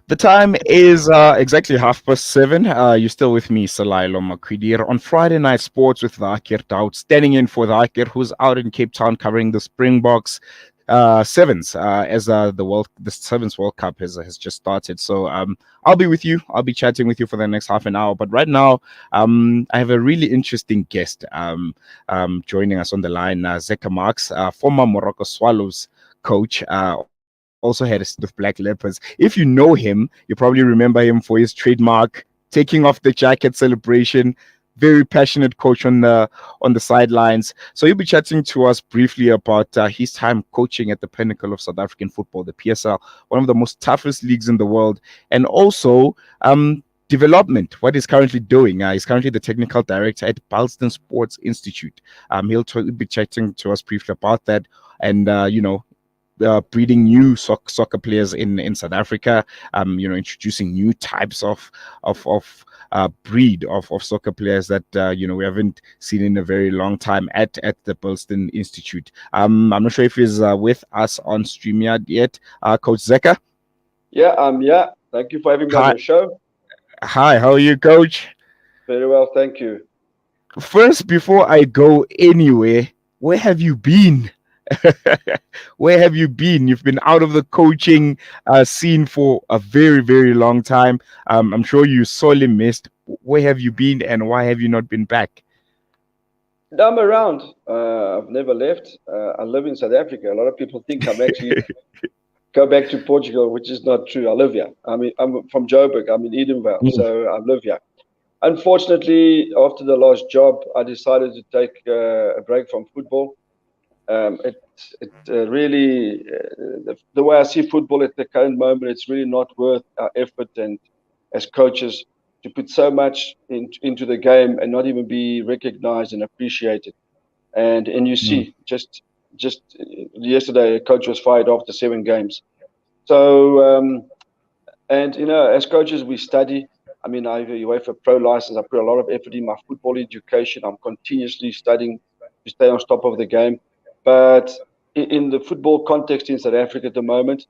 The time is exactly 7:30. You're still with me, Salailo Makwidir, on Friday Night Sports with Vakir Daud, standing in for Vakir, who's out in Cape Town covering the Springboks sevens as the sevens World Cup has just started. So I'll be with you. I'll be chatting with you for the next half an hour. But right now, I have a really interesting guest joining us on the line, Zeca Marques, former Moroka Swallows coach. Also had a stint with Black Leopards. If you know him, you probably remember him for his trademark taking off the jacket celebration. Very passionate coach on the sidelines. So he'll be chatting to us briefly about his time coaching at the pinnacle of South African football, the PSL, one of the most toughest leagues in the world, and also development, what he's currently doing. He's currently the technical director at Balderstone Sports Institute. He'll be chatting to us briefly about that, and breeding new soccer players in South Africa, introducing new types of breed of soccer players that we haven't seen in a very long time at the Balderstone Institute. I'm not sure if he's with us on StreamYard yet. Coach Zeca. Yeah. Thank you for having me on Hi, your show. how are you, Coach? Very well, thank you. First, before I go anywhere, where have you been? Where have you been? You've been out of the coaching scene for a very, very long time. I'm sure you sorely missed. Where have you been, and why have you not been back? I'm around. I've never left. I live in South Africa. A lot of people think I'm actually go back to Portugal, which is not true. I live here. I mean, I'm from Joburg. I'm in Edenvale, Mm, so I live here. Unfortunately, after the last job, I decided to take a break from football. It really, the way I see football at the current moment, it's really not worth our effort and as coaches to put so much into the game and not even be recognized and appreciated. And you mm, see, just yesterday, a coach was fired after 7 games. So and as coaches, we study. I mean, I have a UEFA Pro license. I put a lot of effort in my football education. I'm continuously studying to stay on top of the game. But in the football context in South Africa at the moment,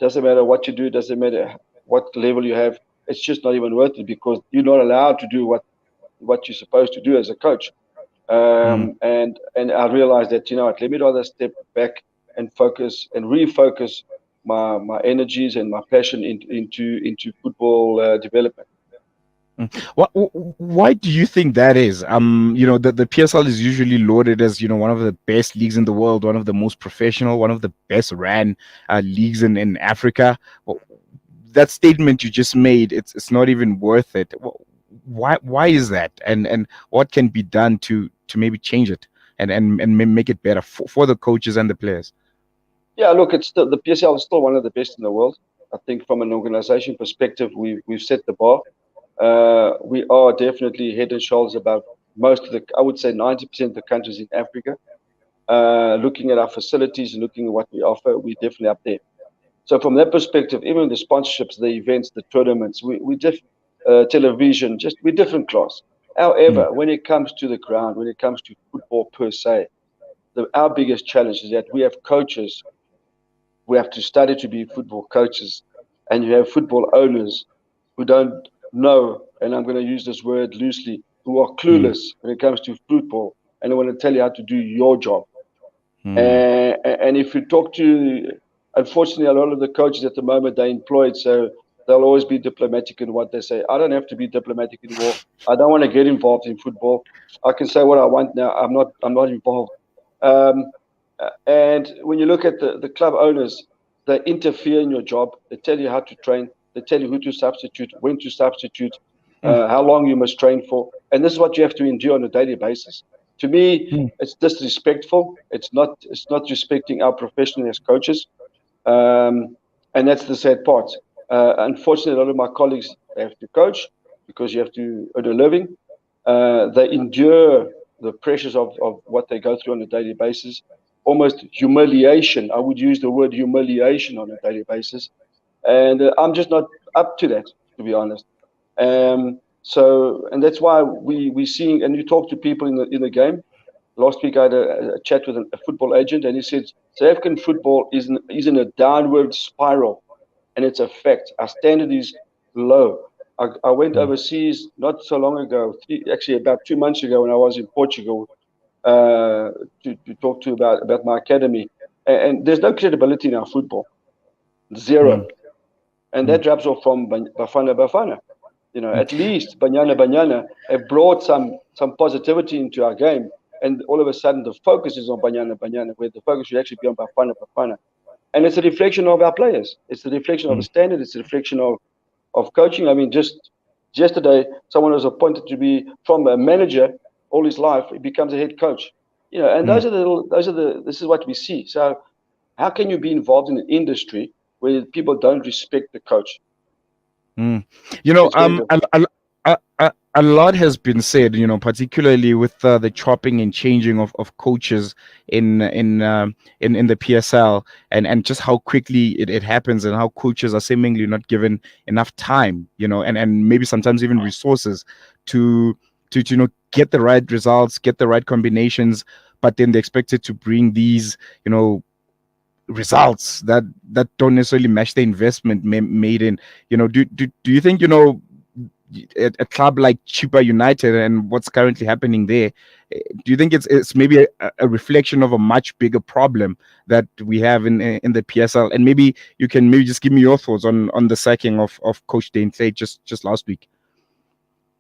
doesn't matter what you do, doesn't matter what level you have. It's just not even worth it because you're not allowed to do what you're supposed to do as a coach. mm. And I realized that let me rather step back and focus and refocus my energies and my passion into football development. Why do you think that is? The PSL is usually lauded as one of the best leagues in the world, one of the most professional, one of the best ran leagues in Africa. Well, that statement you just made, it's not even worth it. Why is that? And what can be done to maybe change it and make it better for the coaches and the players? Yeah, look, it's still the PSL is still one of the best in the world. I think from an organization perspective, we've set the bar. We are definitely head and shoulders above most of the, I would say 90% of the countries in Africa. Looking at our facilities and looking at what we offer, we're definitely up there. So from that perspective, even the sponsorships, the events, the tournaments, television, just we're different class. Mm, However, when it comes to the ground, when it comes to football per se, our biggest challenge is that we have coaches who have to study to be football coaches, and you have football owners who don't know, and I'm going to use this word loosely, who are mm, clueless when it comes to football, and they want to tell you how to do your job. mm, And if you talk to, unfortunately, a lot of the coaches at the moment, they're employed, so they'll always be diplomatic in what they say. I don't have to be diplomatic anymore. I don't want to get involved in football. I can say what I want now. I'm not involved. Um, and when you look at the club owners, they interfere in your job. They tell you how to train. They tell you who to substitute, when to substitute, mm, how long you must train for. And this is what you have to endure on a daily basis. To me, mm. it's disrespectful. It's not respecting our profession as coaches, um, and that's the sad part. Unfortunately, a lot of my colleagues they have to coach because you have to earn a living. They endure the pressures of what they go through on a daily basis, almost humiliation. I would use the word humiliation on a daily basis, and I'm just not up to that, to be honest. And that's why we seeing, and you talk to people in the game. Last week I had a chat with a football agent, and he said South African football is in a downward spiral, and it's a fact. Our standard is low. I went overseas not so long ago, actually about 2 months ago, when I was in Portugal, to talk to about my academy, and there's no credibility in our football, zero, and that drops off from Bafana Bafana. At least Banyana have brought some positivity into our game, and all of a sudden the focus is on Banyana, where the focus should actually be on Bafana Bafana. And it's a reflection of our players. It's a reflection of a standard. It's a reflection of coaching. I mean, just yesterday, someone was appointed to be from a manager all his life. He becomes a head coach. And this is what we see. So how can you be involved in an industry where people don't respect the coach? It's very difficult. A lot has been said, particularly with the chopping and changing of coaches in the PSL, and just how quickly it happens, and how coaches are seemingly not given enough time, and maybe sometimes even resources to get the right results, get the right combinations, but then they're expected to bring these results that don't necessarily match the investment made in. Do you think a club like Chippa United and what's currently happening there, do you think it's maybe a reflection of a much bigger problem that we have in the PSL? And maybe you can just give me your thoughts on the sacking of Coach Dane Clay just last week.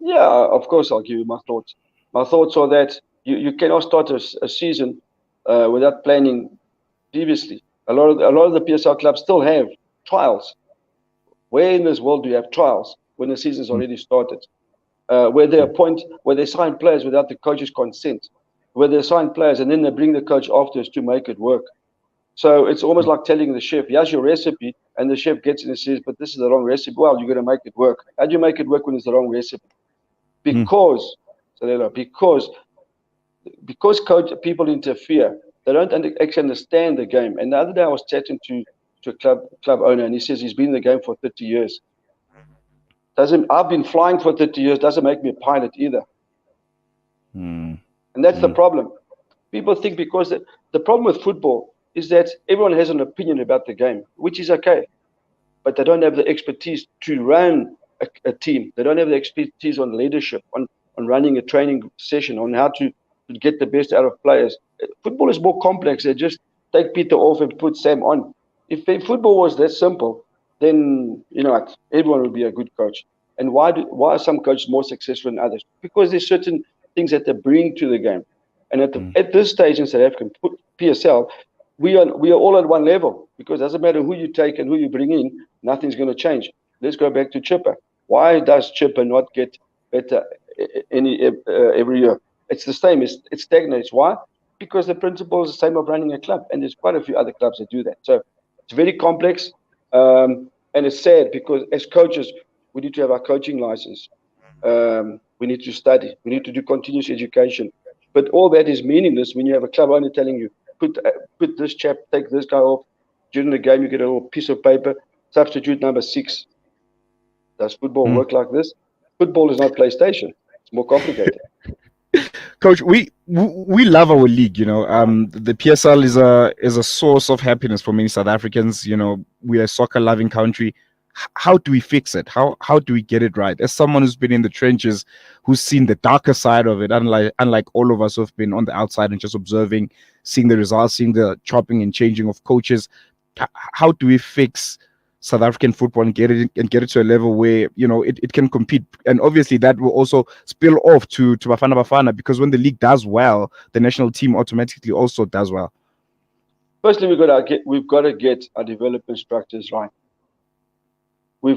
Yeah, of course I'll give you my thoughts. My thoughts are that you cannot start a season without planning previously. A lot of the PSL clubs still have trials. Where in this world do you have trials when the season's already started? Where they sign players without the coach's consent, where they sign players and then they bring the coach afterwards to make it work. So it's almost like telling the chef, here's your recipe, and the chef gets in and says, but this is the wrong recipe. Well, you're going to make it work. How do you make it work when it's the wrong recipe? Because people interfere. They don't actually understand the game. And the other day I was chatting to a club owner, and he says he's been in the game for 30 years. I've been flying for 30 years, doesn't make me a pilot either. And that's the problem. People think because the problem with football is that everyone has an opinion about the game, which is okay. But they don't have the expertise to run a team. They don't have the expertise on leadership, on running a training session, on how to get the best out of players. Football is more complex. They just take Peter off and put Sam on. If football was that simple, then everyone would be a good coach. And why are some coaches more successful than others? Because there's certain things that they bring to the game. And at this stage in South African PSL, we are all at one level, because it doesn't matter who you take and who you bring in, nothing's going to change. Let's go back to Chippa. Why does Chippa not get better every year? It's the same. It stagnates. Why? Because the principle is the same of running a club, and there's quite a few other clubs that do that. So it's very complex, and it's sad, because as coaches, we need to have our coaching license. We need to study. We need to do continuous education. But all that is meaningless when you have a club owner telling you, put this chap, take this guy off. During the game, you get a little piece of paper, substitute number 6. Does football work like this? Football is not PlayStation. It's more complicated. Coach, we love our league. The PSL is a source of happiness for many South Africans. We are a soccer loving country. How do we fix it? How do we get it right? As someone who's been in the trenches, who's seen the darker side of it, unlike all of us who've been on the outside and just observing, seeing the results, seeing the chopping and changing of coaches, how do we fix South African football and get it to a level where it can compete? And obviously that will also spill off to Bafana Bafana, because when the league does well, the national team automatically also does well. Firstly, we've got to get our development structures right. We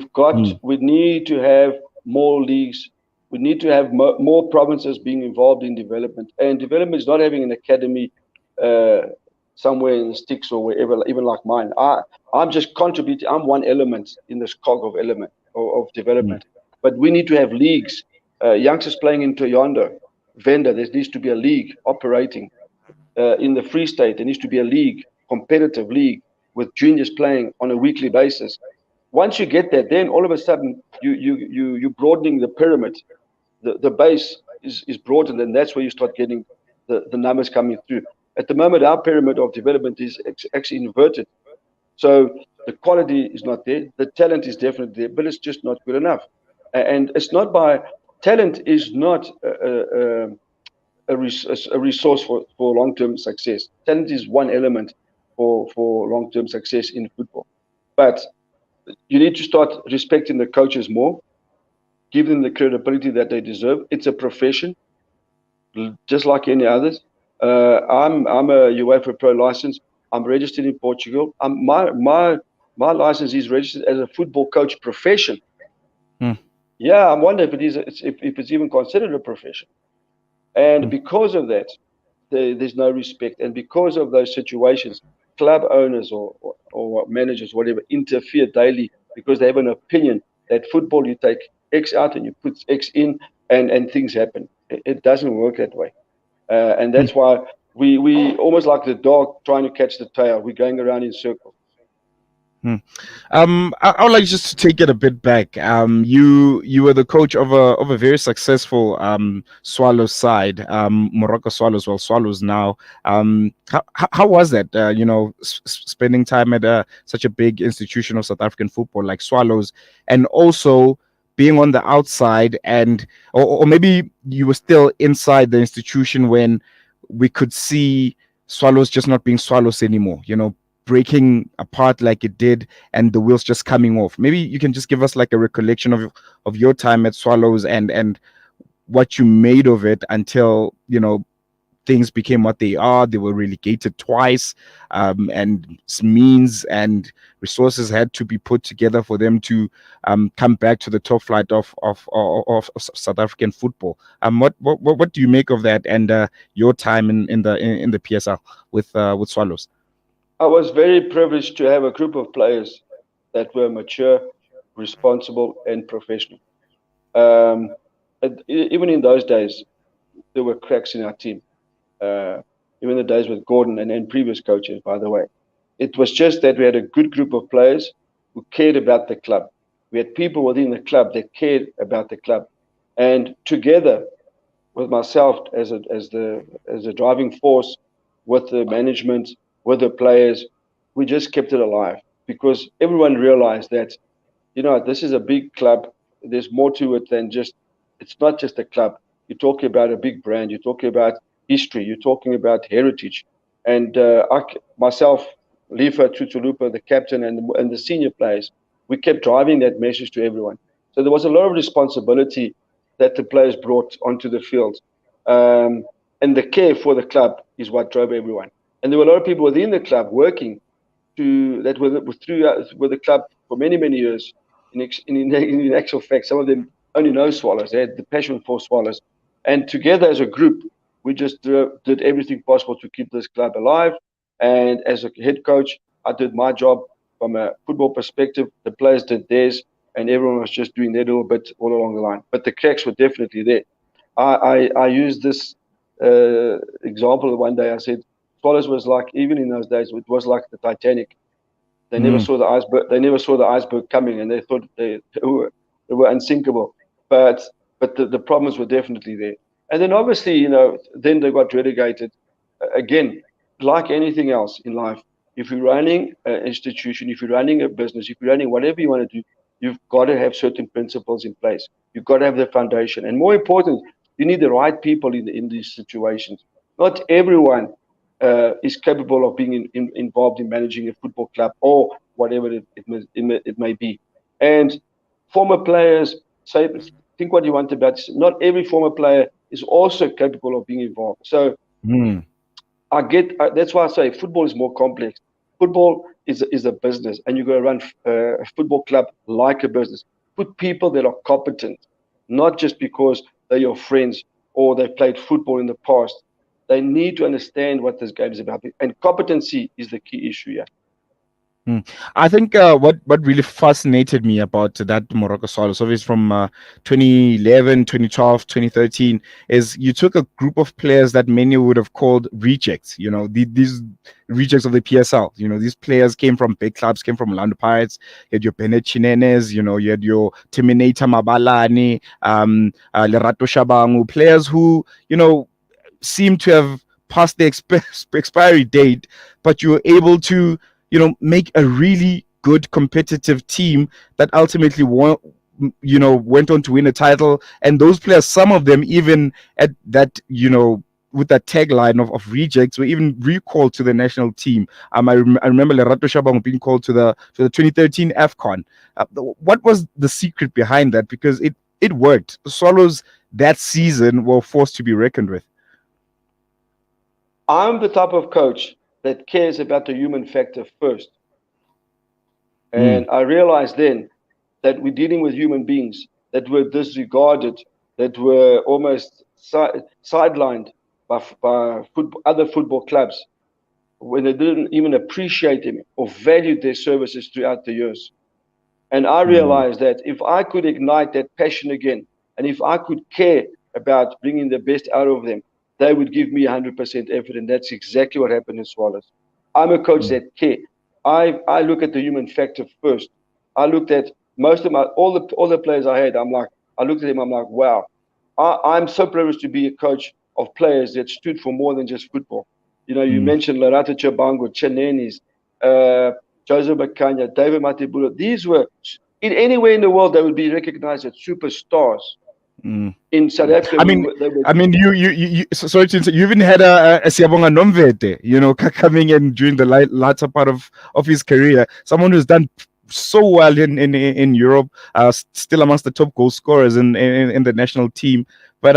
need to have more leagues. We need to have more provinces being involved in development. And development is not having an academy somewhere in the sticks or wherever, even like mine. I'm just contributing. I'm one element in this cog of development. But we need to have leagues. Youngsters playing in Toyondo, Venda, there needs to be a league operating. In the Free State, there needs to be a league, competitive league, with juniors playing on a weekly basis. Once you get that, then all of a sudden you're broadening the pyramid. The base is broadened, and that's where you start getting the numbers coming through. At the moment, our pyramid of development is actually inverted. So the quality is not there. The talent is definitely there, but it's just not good enough. And it's not by talent is not a resource for long-term success. Talent is one element for long-term success in football. But you need to start respecting the coaches more, give them the credibility that they deserve. It's a profession, just like any others. I'm a UEFA Pro license. I'm registered in Portugal. My license is registered as a football coach profession. Hmm. Yeah, I wonder if it is if it's even considered a profession. And because of that, there's no respect. And because of those situations, club owners or managers, whatever, interfere daily because they have an opinion that football, you take X out and you put X in, and things happen. It doesn't work that way. And that's why we almost like the dog trying to catch the tail. We're going around in circles. I would like just to take it a bit back. You were the coach of a very successful Swallows side, Moroka Swallows. Well, Swallows now. How was that? Spending time at such a big institution of South African football like Swallows, and also being on the outside, and or maybe you were still inside the institution when we could see Swallows just not being Swallows anymore. Breaking apart like it did and the wheels just coming off. Maybe you can just give us like a recollection of your time at Swallows and what you made of it until things became what they are. They were relegated twice, and means and resources had to be put together for them to come back to the top flight of South African football. What do you make of that and your time in the PSL with Swallows? I was very privileged to have a group of players that were mature, responsible, and professional. Um, Even in those days, there were cracks in our team. Even the days with Gordon and previous coaches, by the way. It was just that we had a good group of players who cared about the club. We had people within the club that cared about the club. And together with myself as a driving force, with the management, with the players, we just kept it alive because everyone realized that this is a big club. There's more to it than just, it's not just a club. You're talking about a big brand. You're talking about history. You're talking about heritage. And myself, Lifa Tutulupa, the captain, and the senior players, we kept driving that message to everyone. So there was a lot of responsibility that the players brought onto the field. And the care for the club is what drove everyone. And there were a lot of people within the club working that were the club for many, many years. In actual fact, some of them only know Swallows. They had the passion for Swallows. And together as a group, we just did everything possible to keep this club alive. And as a head coach, I did my job from a football perspective. The players did theirs, and everyone was just doing their little bit all along the line. But the cracks were definitely there. I used this example one day. I said, Swallows was like, even in those days, it was like the Titanic. They never saw the iceberg. They never saw the iceberg coming, and they thought they were unsinkable. But the problems were definitely there. And then obviously, then they got relegated. Again, like anything else in life, if you're running an institution, if you're running a business, if you're running whatever you want to do, you've got to have certain principles in place. You've got to have the foundation, and more important, you need the right people in these situations. Not everyone is capable of being involved in managing a football club or whatever it may be. And former players, say, think what you want about this. Not every former player is also capable of being involved. So that's why I say football is more complex. Football is a business, and you've got to run a football club like a business. Put people that are competent, not just because they're your friends or they played football in the past. They need to understand what this game is about. And competency is the key issue here. I think what really fascinated me about that Moroka Swallows, obviously from 2011, 2012, 2013, is you took a group of players that many would have called rejects, these rejects of the PSL. These players came from big clubs, came from Orlando Pirates. You had your Bennett Chinenes, you had your Terminator Mabalani, Lerato Shabangu, players who, seem to have passed the expiry date, but you were able to make a really good competitive team that ultimately won, went on to win a title. And those players, some of them even at that, with that tagline of rejects, were even recalled to the national team. I remember Lerato Shabang being called to the 2013 AFCON. What was the secret behind that? Because it worked. The Swallows that season were forced to be reckoned with. I'm the type of coach that cares about the human factor first. And I realized then that we're dealing with human beings that were disregarded, that were almost sidelined by other football clubs when they didn't even appreciate them or valued their services throughout the years. And I realized that if I could ignite that passion again, and if I could care about bringing the best out of them, they would give me 100% effort. And that's exactly what happened in Swallows. I'm a coach that care. I look at the human factor first. I looked at most of all the players I had. I looked at them. I'm like, wow. I'm so privileged to be a coach of players that stood for more than just football. You mentioned Lerato Chabango, Chanenis, Joseph Bakanya, David Matibula. These were, in anywhere in the world, they would be recognized as superstars. In South Africa, sorry to interrupt, you even had a Siyabonga Nomvete, coming in during the latter part of his career. Someone who's done so well in Europe, still amongst the top goal scorers in the national team. But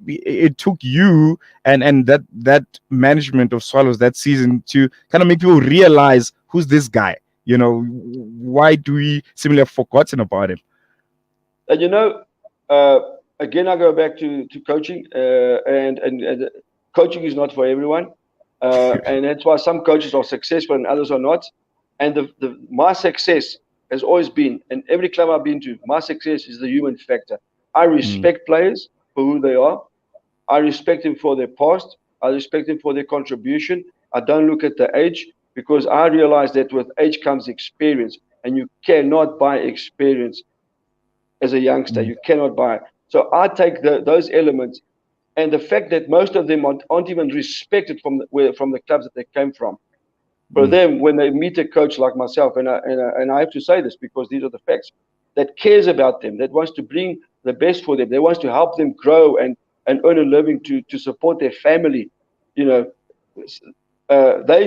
it took you and that management of Swallows that season to kind of make people realize who's this guy. Why do we seemingly have forgotten about him? And again, I go back to coaching, and coaching is not for everyone, and that's why some coaches are successful and others are not. And my success has always been, and every club I've been to, my success is the human factor. I respect players for who they are. I respect them for their past. I respect them for their contribution. I don't look at the age, because I realize that with age comes experience, and you cannot buy experience as a youngster. You cannot buy it. So I take those elements, and the fact that most of them aren't even respected from the clubs that they came from. For them, when they meet a coach like myself, and I have to say this because these are the facts, that cares about them, that wants to bring the best for them, that wants to help them grow and earn a living to support their family, they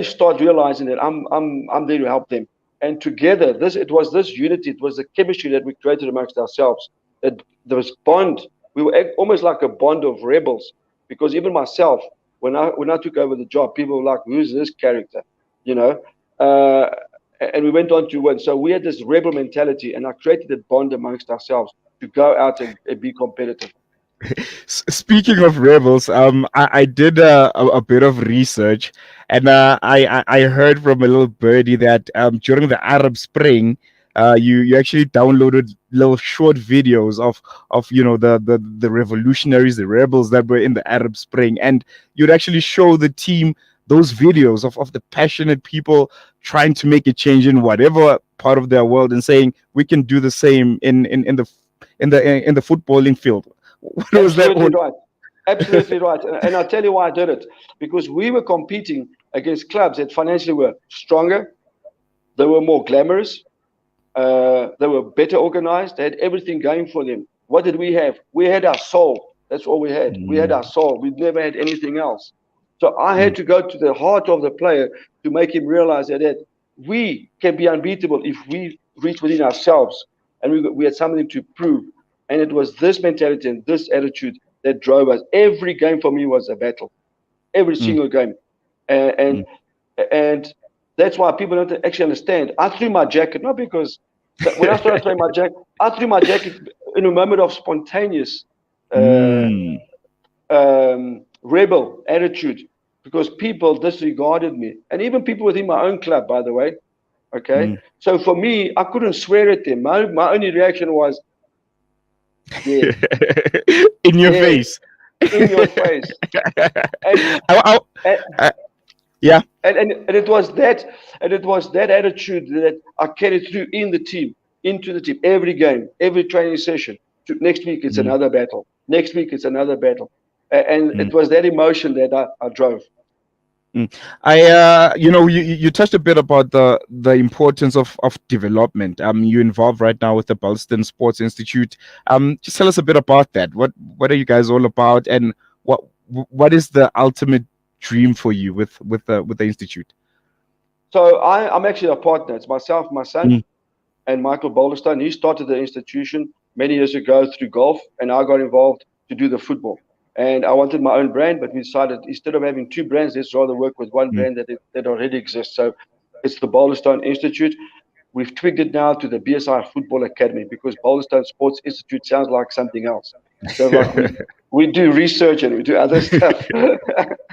start realizing that I'm there to help them. And together, it was this unity, it was the chemistry that we created amongst ourselves. That there was bond. We were almost like a bond of rebels, because even myself, when I took over the job, people were like, "Who's this character?" And we went on to win. So we had this rebel mentality, and I created a bond amongst ourselves to go out and be competitive. Speaking of rebels, I did a bit of research, and I heard from a little birdie that during the Arab Spring, you actually downloaded little short videos of the revolutionaries, the rebels that were in the Arab Spring, and you'd actually show the team those videos of the passionate people trying to make a change in whatever part of their world, and saying we can do the same in the footballing field. What was that? Absolutely right. Absolutely right. And I'll tell you why I did it. Because we were competing against clubs that financially were stronger, they were more glamorous, they were better organized, they had everything going for them. What did we have? We had our soul. That's all we had. We had our soul. We never had anything else. So I had to go to the heart of the player to make him realize that we can be unbeatable if we reach within ourselves, and we had something to prove. And it was this mentality and this attitude that drove us. Every game for me was a battle. Every single game. And that's why people don't actually understand. I threw my jacket, not because when I started throwing my jacket, I threw my jacket in a moment of spontaneous rebel attitude, because people disregarded me. And even people within my own club, by the way. Okay. So for me, I couldn't swear at them. My only reaction was, yeah. In your face. In your face. And it was that attitude that I carried through into the team, every game, every training session. Next week it's another battle. Next week it's another battle. And it was that emotion that I drove. You touched a bit about the importance of development. You're involved right now with the Balderstone Sports Institute. Just tell us a bit about that. What are you guys all about, and what is the ultimate dream for you with the institute? So I'm actually a partner. It's myself, my son, Mm, and Michael Balderstone. He started the institution many years ago through golf, and I got involved to do the football. And I wanted my own brand, but we decided instead of having two brands, let's rather work with one mm. brand that already exists. So it's the Balderstone Institute. We've tweaked it now to the BSI Football Academy because Balderstone Sports Institute sounds like something else. So like we do research and we do other stuff.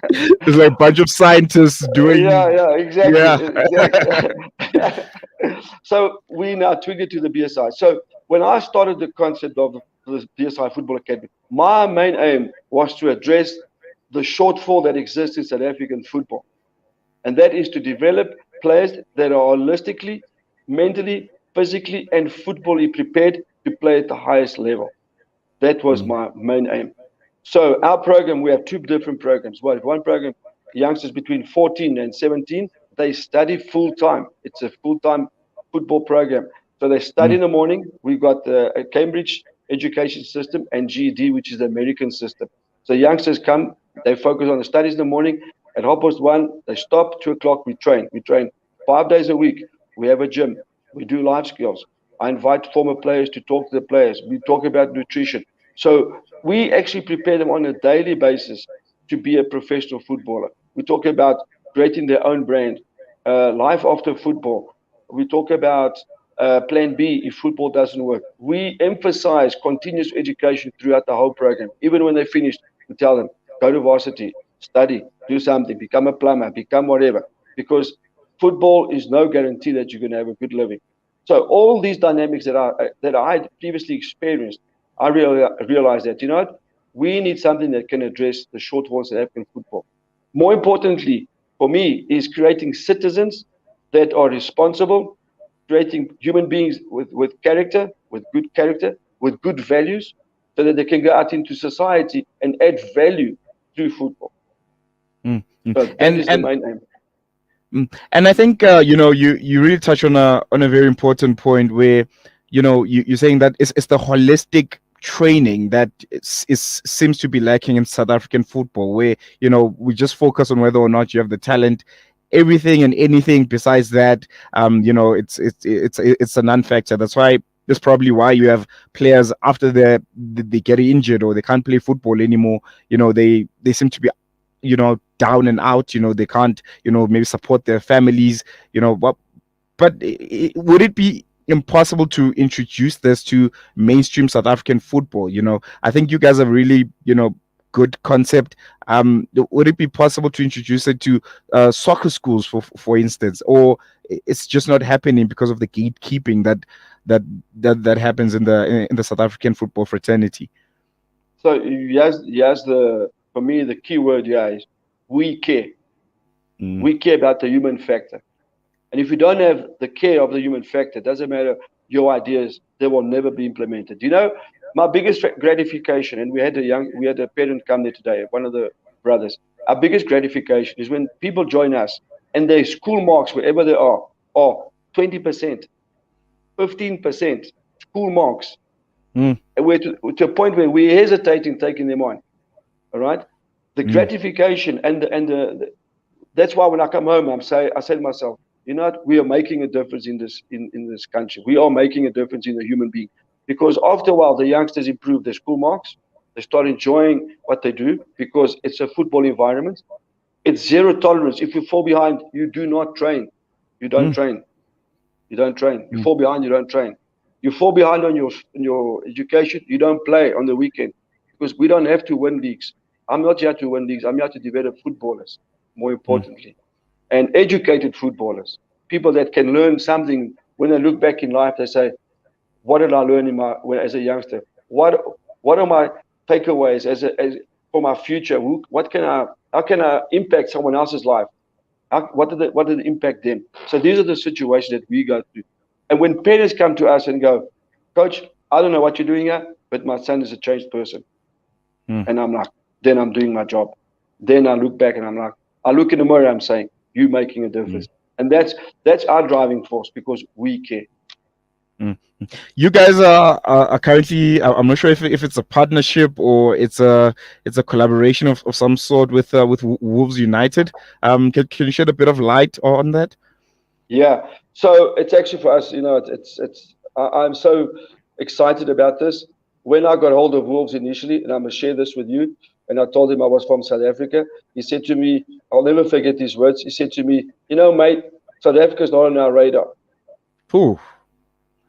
It's like a bunch of scientists Yeah, doing. yeah, exactly, Yeah. exactly. So we now tweaked it to the BSI. So when I started the concept of the BSI Football Academy, my main aim was to address the shortfall that exists in South African football, and that is to develop players that are holistically, mentally, physically, and footballly prepared to play at the highest level. That was Mm, my main aim. So our program, we have two different programs. Well, one program, youngsters between 14 and 17, they study full time. It's a full time football program. So they study mm, in the morning. We've got the Cambridge education system and GED, which is the American system. So youngsters come, they focus on the studies in the morning. At 1:30, they stop. 2 o'clock, we train. We train 5 days a week. We have a gym. We do life skills. I invite former players to talk to the players. We talk about nutrition. So we actually prepare them on a daily basis to be a professional footballer. We talk about creating their own brand, life after football. We talk about plan B if football doesn't work. We emphasize continuous education throughout the whole program. Even when they finish, we tell them, go to varsity, study, do something, become a plumber, become whatever. Because football is no guarantee that you're going to have a good living. So all these dynamics that I had previously experienced, I realized that, you know what, we need something that can address the shortfalls of African football. More importantly, for me, is creating citizens that are responsible, creating human beings with character, with good values, so that they can go out into society and add value through football. mm, mm. So that And is the and main aim. and I think you really touch on a very important point where you're saying that it's the holistic training that seems to be lacking in South African football, where we just focus on whether or not you have the talent. Everything and anything besides that, it's a non-factor. That's why. That's probably why you have players after they get injured or they can't play football anymore. They seem to be down and out. They can't maybe support their families. But would it be impossible to introduce this to mainstream South African football? I think you guys have really good concept. Would it be possible to introduce it to soccer schools, for instance, or it's just not happening because of the gatekeeping that that happens in the South African football fraternity? So yes, for me the key word here is we care. Mm, We care about the human factor. And if you don't have the care of the human factor, it doesn't matter your ideas, they will never be implemented. My biggest gratification, and we had a parent come there today, one of the brothers. Our biggest gratification is when people join us and their school marks, wherever they are 20%, 15% school marks. mm, And we're to a point where we're hesitating taking them on. All right. The mm, gratification that's why when I come home, I say to myself, you know what? We are making a difference in this country. We are making a difference in the human being. Because after a while, the youngsters improve their school marks. They start enjoying what they do because it's a football environment. It's zero tolerance. If you fall behind, you do not train. You don't mm, train. You don't train. You mm, fall behind, you don't train. You fall behind on your education, you don't play on the weekend. Because we don't have to win leagues. I'm not here to win leagues. I'm here to develop footballers, more mm, importantly, and educated footballers, people that can learn something when they look back in life. They say, "What did I learn as a youngster? What are my takeaways for my future? How can I impact someone else's life? What did it impact them?" So these are the situations that we go through. And when parents come to us and go, "Coach, I don't know what you're doing here, but my son is a changed person," mm. and I'm like, then I'm doing my job. Then I look back and I'm like, I look in the mirror, I'm saying, you making a difference. And that's our driving force because we care. You guys are currently, I'm not sure if it's a partnership or it's a collaboration of some sort with Wolves United. Can you shed a bit of light on that? Yeah. So it's actually for us, I'm so excited about this. When I got hold of Wolves initially, and I'm gonna share this with you, and I told him I was from South Africa, he said to me, I'll never forget these words. He said to me, mate, South Africa's not on our radar. Whew.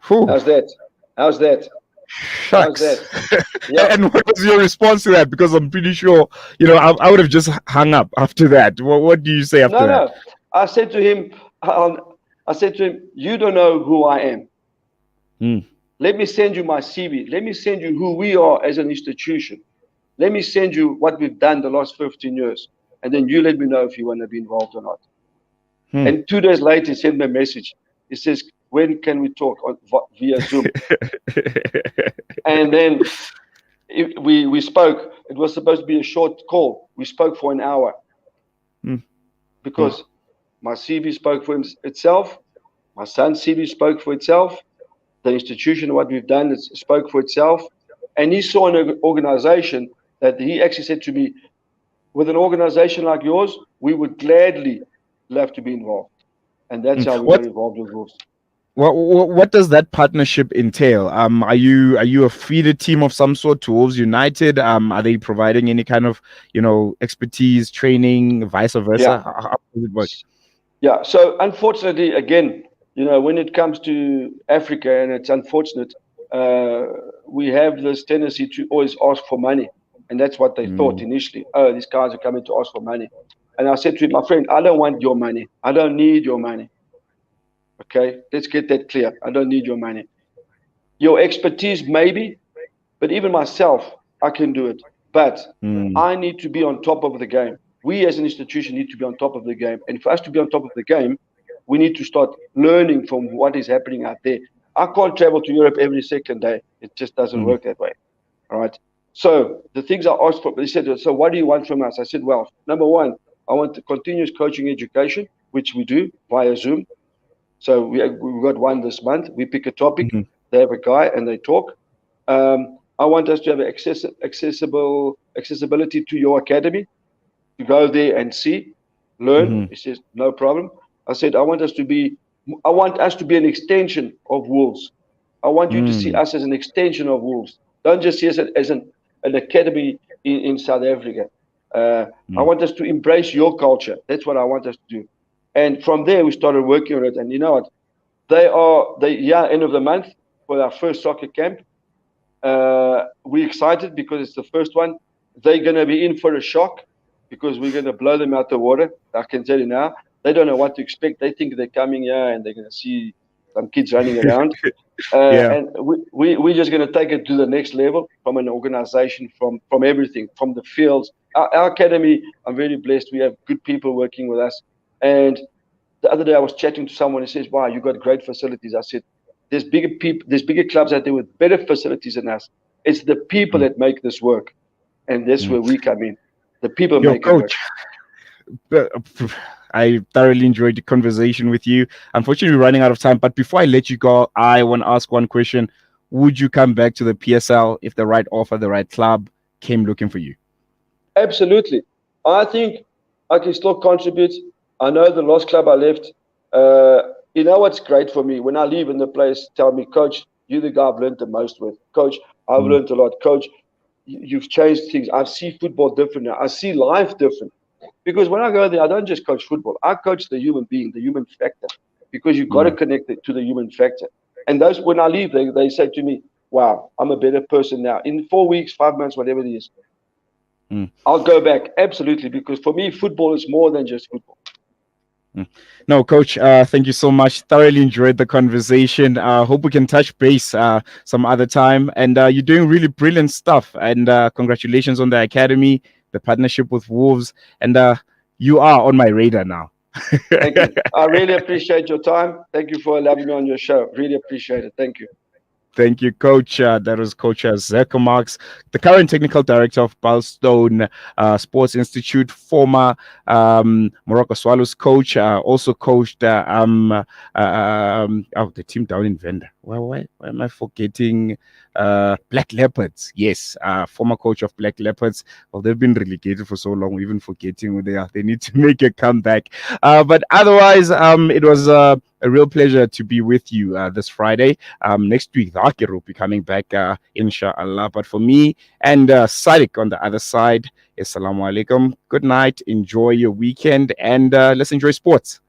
Whew. How's that? How's that? How's Shucks. that? Yeah. And what was your response to that? Because I'm pretty sure, I would have just hung up after that. What do you say after No, that? no. I said to him, I said to him, you don't know who I am. Mm. Let me send you my CV. Let me send you who we are as an institution. Let me send you what we've done the last 15 years. And then you let me know if you want to be involved or not. Mm. And 2 days later, he sent me a message. He says, when can we talk via Zoom? And then we spoke. It was supposed to be a short call. We spoke for an hour because my CV spoke for itself. My son's CV spoke for itself. The institution, what we've done, spoke for itself. And he saw an organization that he actually said to me, with an organization like yours, we would gladly love to be involved. And that's how we got What involved with Wolves. what does that partnership entail? Are you a feeder team of some sort to Wolves United? Are they providing any kind of expertise, training, vice Yeah. versa? How does it work? Yeah. So unfortunately, again, when it comes to Africa, and it's unfortunate, we have this tendency to always ask for money. And that's what they thought initially. Oh, these guys are coming to ask for money. And I said to him, my friend, I don't want your money. I don't need your money. Okay, let's get that clear. I don't need your money. Your expertise, maybe, but even myself, I can do it. But I need to be on top of the game. We as an institution need to be on top of the game. And for us to be on top of the game, we need to start learning from what is happening out there. I can't travel to Europe every second day. It just doesn't work that way. All right. So the things I asked for, they said, so what do you want from us? I said, well, number one, I want continuous coaching education, which we do via Zoom. So we got one this month. We pick a topic. They have a guy and they talk. I want us to have accessibility to your academy, to go there and see, learn. He says, no problem. I said, I want us to be an extension of Wolves. I want you to see us as an extension of Wolves. Don't just see us as an academy in South Africa. I want us to embrace your culture. That's what I want us to do. And from there, we started working on it. And you know what? End of the month for our first soccer camp. We're excited because it's the first one. They're going to be in for a shock because we're going to blow them out the water. I can tell you now. They don't know what to expect. They think they're coming here and they're going to see some kids running around. Yeah. And we're just going to take it to the next level from an organization, from everything, from the fields. Our academy, I'm very blessed. We have good people working with us. And the other day I was chatting to someone who says, wow, you got great facilities. I said, there's bigger clubs out there with better facilities than us. It's the people that make this work. And that's where we come in. The people Yo, make it work. Coach, I thoroughly enjoyed the conversation with you. Unfortunately, we're running out of time. But before I let you go, I want to ask one question. Would you come back to the PSL if the right offer, the right club came looking for you? Absolutely. I think I can still contribute. I know the last club I left, you know what's great for me? When I leave and the players tell me, Coach, you're the guy I've learned the most with. Coach, I've learned a lot. Coach, you've changed things. I see football different now. I see life different. Because when I go there, I don't just coach football. I coach the human being, the human factor. Because you've got to connect it to the human factor. And those, when I leave, they say to me, wow, I'm a better person now. In 4 weeks, 5 months, whatever it is, I'll go back. Absolutely. Because for me, football is more than just football. No, Coach, thank you so much. Thoroughly enjoyed the conversation. Hope we can touch base some other time. And you're doing really brilliant stuff. And congratulations on the academy, the partnership with Wolves. And you are on my radar now. Thank you. I really appreciate your time. Thank you for having me on your show. Really appreciate it. Thank you. Thank you, Coach. That was Coach Zeca Marques, the current technical director of Balderstone Sports Institute, former Moroka Swallows coach, also coached the team down in Venda. Why am I forgetting? Black Leopards. Yes, former coach of Black Leopards. Well, they've been relegated for so long, we're even forgetting who they are. They need to make a comeback. But otherwise, it was a real pleasure to be with you this Friday. Next week, the Akir will be coming back, inshallah. But for me and Sadiq on the other side, assalamu alaikum. Good night. Enjoy your weekend and let's enjoy sports.